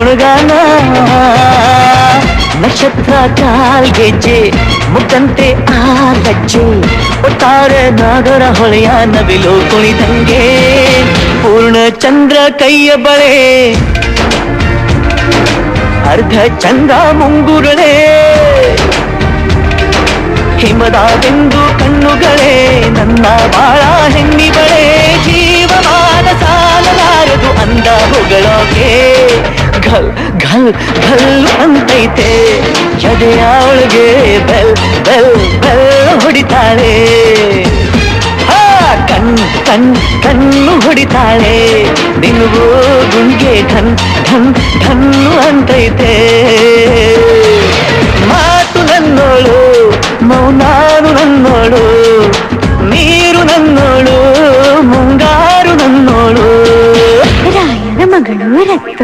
ಹುಡುಗಾನ ನಕ್ಷತ್ರ ಕಾಲ್ಗೆಜ್ಜೆ ಮುಗ್ದಂತೆ ಆ ಗಜ್ಜೆ ಒಟ್ಟಾರೆ ನಾಗರ ಹೊಳೆಯ ನವಿಲು ಕುಣಿದಂಗೆ ಪೂರ್ಣ ಚಂದ್ರ ಕೈಯ ಬಳೆ ಅರ್ಧ ಚಂದ್ರ ಮುಂಗುರಳೆ ಹಿಮದ ಬಿಂದು ಕಣ್ಣುಗಳೇ ನನ್ನ ಬಾಳ ಹೆಣ್ಣಿ ಬಳೆ ಜೀವಮಾನ ಸಾಲಲಾರದು ಅಂದ ಹೊಗಳೋಕೆ ಘಲ್ ಘಲ್ ಘಲ್ ಅಂತೈತೆ ಎದೆಯ ಒಳಗೆ ಬೆಲ್ ಬೆಲ್ ಬೆಲ್ ಹೊಡಿತಾಳೆ ಕಣ್ಣು ಹೊಡಿತಾಳೆ ನಿನಗೂ ಗುಂಗೆ ಘನ್ ಘನ್ ಘನ್ನು ಅಂತೈತೆ ಮಾತು ನನ್ನೋಳು ಮೌನಾನು ನನ್ನೋಳು ನೀರು ನನ್ನೋಳು ಮುಂಗಾರು ನನ್ನೋಳು ರಾಯನ ಮಗಳು ರಕ್ತ